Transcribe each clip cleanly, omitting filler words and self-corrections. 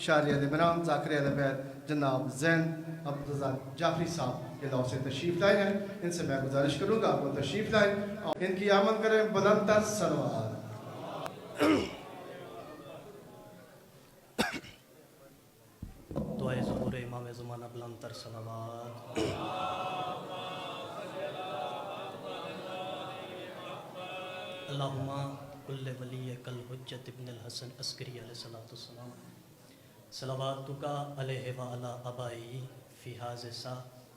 शारिया इमरान ज़ाकरिया बैद जनाब जैन अब्दुल जाफरी साहब के लौ से तशरीफ़ लाए हैं। इनसे मैं गुजारिश करूँगा आपको तशरीफ़ लाएँ और इनकी आमद करें बुलंदतर सलवात। दुआए ज़ुहूर इमाम ज़माना बुलंदतर सलवात। अल्लाहुम्मा कुल्ले वली कल हुज्जत इब्नुल हसन अस्करी अलैहिस्सलाम सलवातुका अलैहि व अला अबाई फ़ी हाज़िसा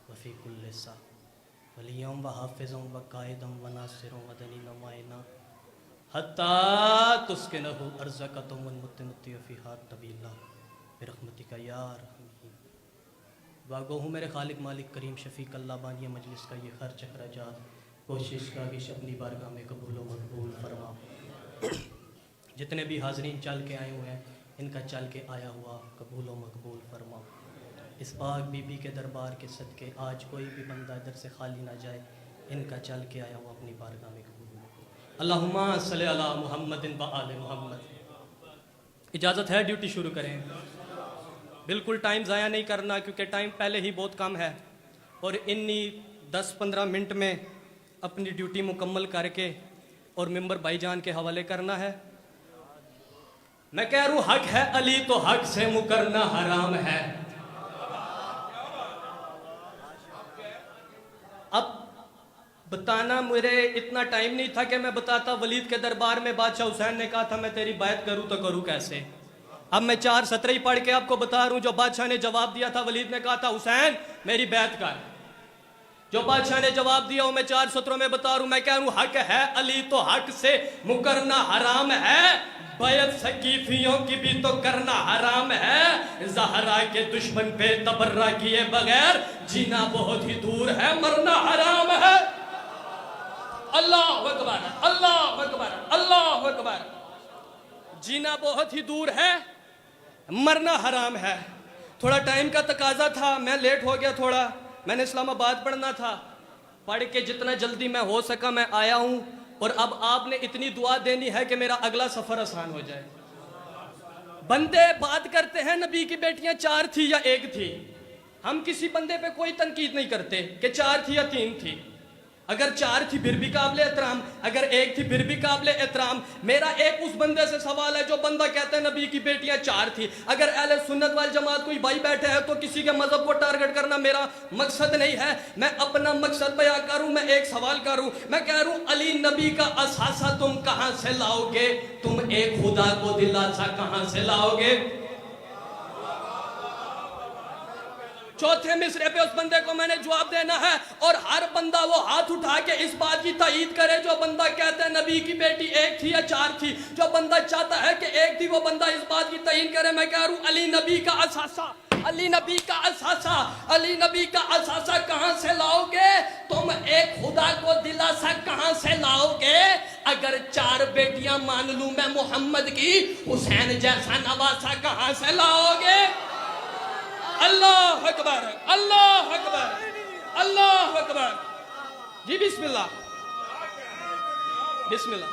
व फ़ी कुल्ले सा वलियम व हाफ़िज़म व कायदम व नासिरम व दनीन मायना हत्ता तुस्किनहु अर्ज़क़तुम मुत्तमत्ति फ़ीहा तबीला बिरहमतिका या रहमीन। वागो हूँ मेरे खालिक मालिक करीम शफ़ीक अल्लाह बानिया मजलिस का ये खर्च खराजात कोशिश का कि अपनी बारगाह में कबूल व मकबूल फरमा। जितने भी हाज़रीन चल के आए हुए हैं इनका चल के आया हुआ कबूल व मकबूल फरमा। इस पाक बीबी के दरबार के सदक़े आज कोई भी बंदा इधर से खाली ना जाए, इनका चल के आया हुआ अपनी बारगाह में कबूल। अल्लाहुम्मा सल्लि अला मुहम्मदिन व आले मुहम्मद। इजाज़त है ड्यूटी शुरू करें। बिल्कुल टाइम ज़ाया नहीं करना क्योंकि टाइम पहले ही बहुत कम है और इन्हीं 10-15 मिनट में अपनी ड्यूटी मुकम्मल करके और मेंबर भाईजान के हवाले करना है। मैं कह रहा हूँ हक है अली तो हक से मुकरना हराम है। अब बताना मेरे इतना टाइम नहीं था कि मैं बताता वलीद के दरबार में बादशाह हुसैन ने कहा था मैं तेरी बैत करूँ तो करूँ कैसे। अब मैं 4 सत्र ही पढ़ के आपको बता रहा हूँ। जो बादशाह ने जवाब दिया था वलीद ने कहा था हुसैन मेरी बैत कर। जो बादशाह ने जवाब दिया वो मैं 4 सत्रों में बता रहा हूँ। मैं कह रहा हूँ हक है अली तो हक से मुकरना हराम है। बैत सकीफियों की भी तो करना हराम है। ज़हरा के दुश्मन पे तबर्रा किए बगैर जीना बहुत ही दूर है, मरना हराम है। अल्लाह अकबर, अल्लाह अकबर, अल्लाह अकबर। जीना बहुत ही दूर है, मरना हराम है। थोड़ा टाइम का तकाजा था, मैं लेट हो गया थोड़ा। मैंने इस्लामाबाद पढ़ना था, पढ़ के जितना जल्दी मैं हो सका मैं आया हूँ। और अब आपने इतनी दुआ देनी है कि मेरा अगला सफर आसान हो जाए। बंदे बात करते हैं नबी की बेटियां 4 थी या 1 थी। हम किसी बंदे पे कोई तनकीद नहीं करते कि 4 थी या 3 थी। अगर 4 थी फिर भी काबिल एहतराम, अगर 1 थी फिर भी काबिल एहतराम। मेरा एक उस बंदे से सवाल है जो बंदा कहता है नबी की बेटियां 4 थी। अगर अहले सुन्नत वाल जमात कोई भाई बैठे हैं तो किसी के मजहब को टारगेट करना मेरा मकसद नहीं है। मैं अपना मकसद बयां करूं। मैं एक सवाल करूं। मैं कह रहा हूं अली नबी का असासा तुम कहां से लाओगे? तुम एक खुदा को दिलासा कहां से लाओगे? चौथे मिसरे पे उस बंदे को मैंने जवाब देना है और हर बंदा वो हाथ उठा के इस बात की तायीद करे जो बंदा कहता है नबी की बेटी 1 थी या 4 थी। जो बंदा चाहता है कि 1 थी वो बंदा इस बात की तायीद करे। मैं कह रहा हूं अली नबी का असासा, अली नबी का असासा, अली नबी का असासा कहां से लाओगे? तुम एक खुदा को दिलासा कहां से लाओगे? अगर 4 बेटियां मान लूं मैं मोहम्मद की, हुसैन जैसा नवासा कहां से लाओगे? अल्लाह अकबर, अल्लाह अकबर, अल्लाह अकबर। जी बिस्मिल्लाह, बिस्मिल्लाह।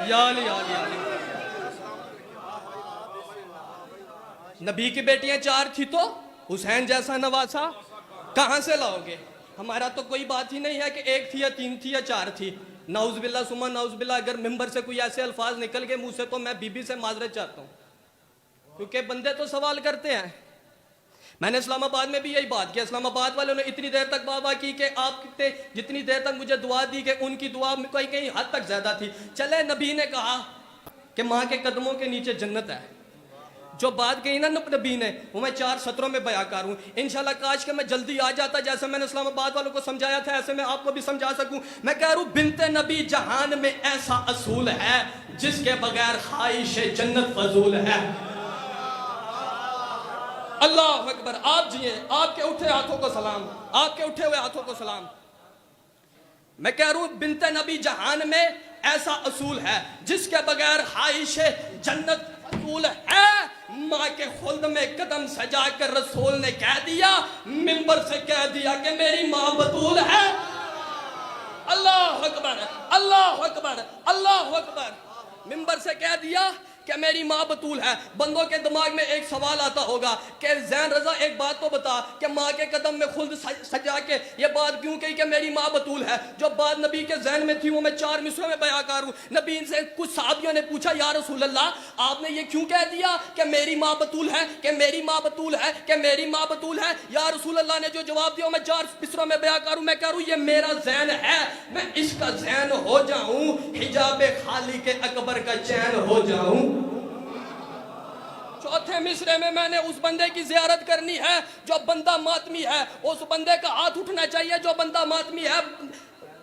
या अली, या अली, या अली। नबी की बेटियां 4 थी तो हुसैन जैसा नवासा कहां से लाओगे? हमारा तो कोई बात ही नहीं है कि 1 थी या 3 थी या 4 थी। नाउज़बिल्लाह सुमा नाउज़बिल्लाह, अगर मिंबर से कोई ऐसे अल्फाज निकल गए मुंह से तो मैं बीबी से माजरत चाहता हूँ क्योंकि बंदे तो सवाल करते हैं। मैंने इस्लामाबाद में भी यही बात किया। इस्लामाबाद वालों ने इतनी देर तक वाह की कि आपने जितनी देर तक मुझे दुआ दी कि उनकी दुआ कहीं कहीं हद तक ज्यादा थी। चले नबी ने कहा कि माँ के कदमों के नीचे जन्नत है। जो बात कही ना नबी ने वो मैं 4 सत्रों में बयां करूं। इंशाल्लाह काश के मैं जल्दी आ जाता, जैसे मैंने इस्लामाबाद वालों को समझाया था ऐसे मैं आपको भी समझा सकूं। मैं कह रहा हूं बिनते नबी जहान में ऐसा असूल है जिसके बगैर ख्वाहिश जन्नत फजूल है। अल्लाह अकबर। आप जिए, आपके उठे हाथों को सलाम, आपके उठे हुए हाथों को सलाम। मैं कह रहा हूं बिनते नबी जहान में ऐसा असूल है जिसके बगैर ख्वाहिश जन्नत फजूल है। माँ के खुल्द में कदम सजा कर रसूल ने कह दिया, मिंबर से कह दिया कि मेरी माँ बतूल है। अल्लाह अकबर, अल्लाह अकबर, अल्लाह अकबर। मिंबर से कह दिया कि मेरी माँ बतूल है। बंदों के दिमाग में एक सवाल आता होगा कि ज़ैन रज़ा एक बात तो बता कि माँ के कदम में खुद सजा के ये बात क्यों कही कि मेरी माँ बतूल है। जो बात नबी के ज़हन में थी वो मैं 4 मिसरों में बयां करूँ। नबी से कुछ सहाबियों ने पूछा, या रसूल अल्लाह आपने ये क्यों कह दिया कि मेरी माँ बतूल है, कि मेरी माँ बतूल है, कि मेरी माँ बतूल है। या रसूल अल्लाह ने जो जवाब दिया मैं 4 मिसरों में बयां करूँ। मैं कह रहा हूँ ये मेरा ज़हन है, मैं इसका ज़हन हो जाऊँ, हिजाबे खाली के अकबर का चैन हो जाऊँ। चौथे मिसरे में मैंने उस बंदे की जियारत करनी है जो बंदा मातमी है, उस बंदे का हाथ उठना चाहिए जो बंदा मातमी है।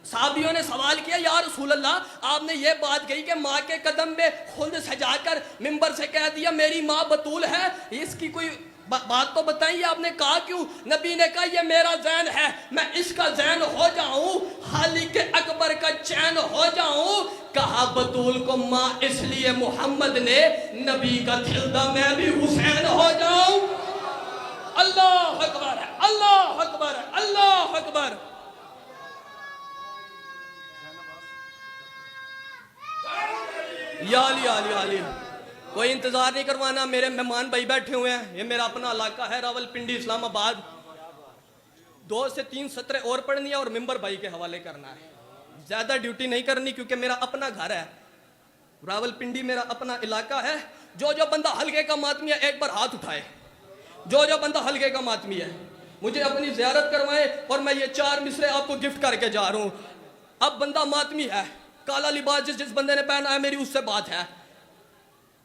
साहबियों ने सवाल किया, या रसूल अल्लाह आपने ये बात कही कि माँ के कदम में खुद सजाकर मिंबर से कह दिया मेरी माँ बतूल है, इसकी कोई बात तो बताइए, आपने कहा क्यों? नबी ने कहा ये मेरा ज़हन है, मैं इसका ज़हन हो जाऊं, खालिक अकबर का चैन हो जाऊं। कहा बतूल को माँ इसलिए मोहम्मद ने, नबी का खिलदा मैं भी हुसैन हो जाऊं। अल्लाह अकबर है, अल्लाह अकबर है, अल्लाह अकबर। याली कोई इंतजार नहीं करवाना, मेरे मेहमान भाई बैठे हुए हैं। ये मेरा अपना इलाका है रावलपिंडी इस्लामाबाद। 2 से 3 सत्र और पढ़नी है और मिंबर भाई के हवाले करना है। ज्यादा ड्यूटी नहीं करनी क्योंकि मेरा अपना घर है, रावलपिंडी मेरा अपना इलाका है। जो जो बंदा हल्के का मातमी है एक बार हाथ उठाए, जो जो बंदा हल्के का मातमी है मुझे अपनी ज़ियारत करवाए और मैं ये 4 मिसरे आपको गिफ्ट करके जा रहा हूँ। अब बंदा मातमी है, काला लिबास जिस बंदे ने पहना है मेरी उससे बात है।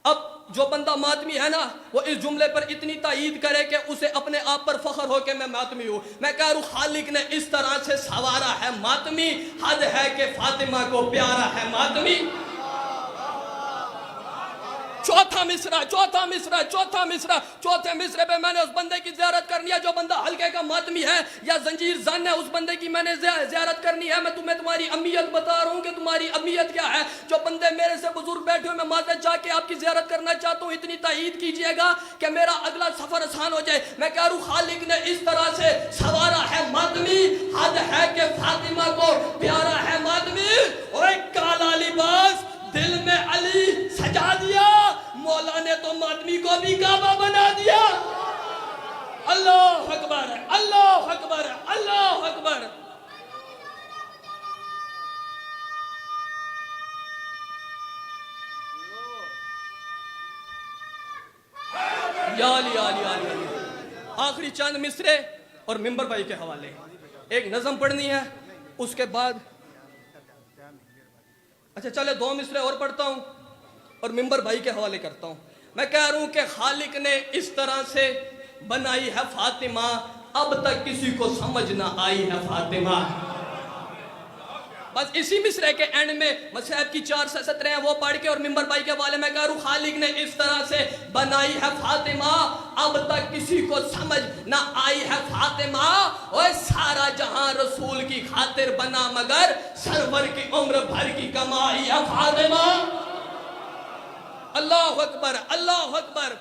अब जो बंदा मातमी है ना वो इस जुमले पर इतनी तायीद करे कि उसे अपने आप पर फख्र हो कि मैं मातमी हूँ। मैं कह रहा हूँ खालिक ने इस तरह से सवारा है मातमी, हद है कि फातिमा को प्यारा है मातमी। चौथा मिसरा चौथे मिसरे पे मैंने उस बंदे की ज़ियारत करनी है जो बंदा हल्के का मातमी है या जंजीर जन है, उस बंदे की मैंने ज़ियारत करनी है। मैं तुम्हें तुम्हारी अम्मियत बता रहा हूँ कि तुम्हारी अम्मियत क्या है। जो बंदे मेरे से बुजुर्ग बैठे हुए मैं माज़रत चाह के आपकी ज़ियारत करना चाहता हूँ, इतनी तायीद कीजिएगा कि मेरा अगला सफ़र आसान हो जाए। मैं कह रहा हूँ खालिक ने इस तरह से सवारा है मातमी, हद है कि फातिमा को प्यारा है मातमी। और काला लिबास दिल में अली सजा दिया, मौला ने तो मातमी को भी काबा बना दिया। अल्लाह अकबर है, अल्लाह अकबर है, अल्लाह अकबर। आखिरी चंद मिसरे और मिंबर भाई के हवाले एक नज़म पढ़नी है, उसके बाद अच्छा चले 2 मिसरे और पढ़ता हूँ और मिंबर भाई के हवाले करता हूँ। मैं कह रहा हूँ कि खालिक ने इस तरह से बनाई है फातिमा, अब तक किसी को समझ ना आई है फातिमा। बस इसी मिसरे के एंड में मसहब की 4 सत्र हैं वो पढ़ के और मिंबर भाई के हवाले मैं कह रहा हूँ खालिक ने इस तरह से बनाई है फातिमा, अब तक किसी को समझ ना आई है फातिमा। और सारा जहां रसूल की खातिर बना मगर सरवर की उम्र भर की कमाई है फातिमा। अल्लाह अकबर, अल्लाह अकबर।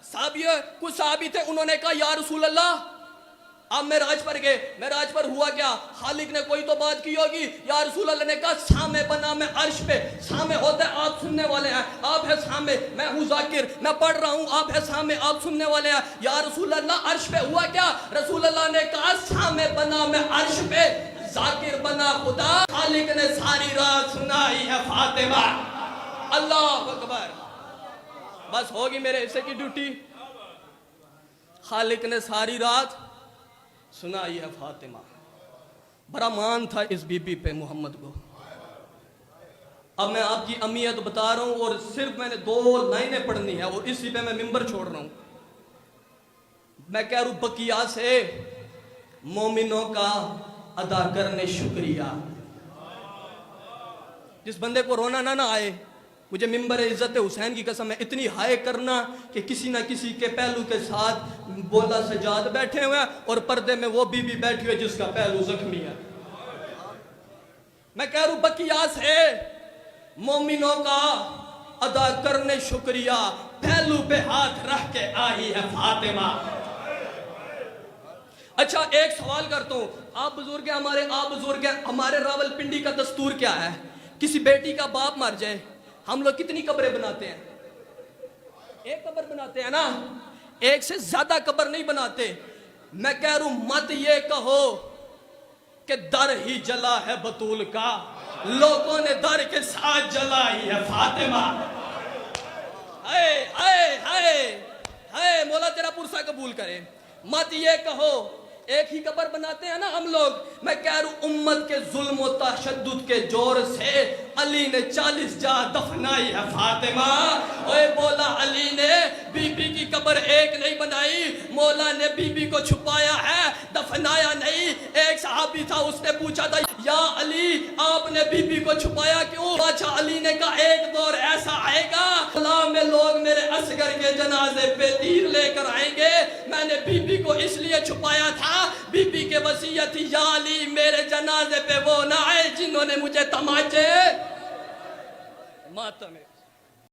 साहबियों कुछ साहबी थे, उन्होंने कहा या रसूल अल्लाह आप मेराज पर गए, मेराज पर हुआ क्या? खालिक ने कोई तो बात की होगी। या रसूल अल्लाह ने कहा सामे बना मैं अर्श पे, सामे होता है आप सुनने वाले हैं, आप है सामे, मैं हूँ जाकिर, मैं पढ़ रहा हूँ, आप है सामे, आप सुनने वाले हैं। या रसूल अल्लाह अर्श पे हुआ क्या? रसूल अल्लाह ने कहा सामे बना मैं अर्श पे, जाकिर बना खुदा, खालिक ने सारी रात सुनाई है फातिमा। अल्लाह अकबर। बस होगी मेरे हिस्से की ड्यूटी। खालिक ने सारी रात सुनाई है फातिमा। बड़ा मान था इस बीबी पे मोहम्मद को। अब मैं आपकी अम्मियत बता रहा हूं और सिर्फ मैंने 2 लाइनें पढ़नी है और इसी पे मैं मिंबर छोड़ रहा हूं। मैं कह रहा हूं बकिया से मोमिनों का अदा करने शुक्रिया। जिस बंदे को रोना ना आए, मुझे मिंबर इज्जत हुसैन की कसम है, इतनी हाय करना कि किसी ना किसी के पहलू के साथ बोला सजाद बैठे हुए हैं और पर्दे में वो बीबी बैठी हुई जिसका पहलू जख्मी है। मैं कह रहा हूं बकिया से मोमिनों का अदा करने शुक्रिया, पहलू पे हाथ रख के आई है फातिमा। अच्छा एक सवाल करता हूं, आप बुजुर्ग हैं हमारे, आप बुजुर्ग हैं हमारे, रावलपिंडी का दस्तूर क्या है? किसी बेटी का बाप मर जाए हम लोग कितनी कब्रें बनाते हैं? एक कब्र बनाते हैं ना, एक से ज्यादा कब्र नहीं बनाते। मैं कह रहा हूं मत ये कहो कि दर ही जला है बतूल का, लोगों ने दर के साथ जलाई है फातिमा। हाय हाय हाय हाय, मौला तेरा पुरसा कबूल करे। मत ये कहो एक ही कब्र बनाते हैं ना हम लोग। मैं कह रहा हूं उम्मत के जुल्म और तशद्दुद के जोर से अली ने 40 जा दफनाई है फातिमा। ओए बोला अली ने बीबी की कब्र एक नहीं बनाई, मौला ने बीबी को छुपाया है, दफनाया नहीं। एक सहाबी था, उसने पूछा था या अली आपने बीबी को छुपाया क्यों? अच्छा अली ने कहा एक दौर ऐसा आएगा अल्लाह में लोग मेरे असगर के जनाजे पे तीर लेकर आएंगे, मैंने बीबी को इसलिए छुपाया था, बीबी के वसीयत थी या अली मेरे जनाजे पे वो ना आए जिन्होंने मुझे तमाचे मातम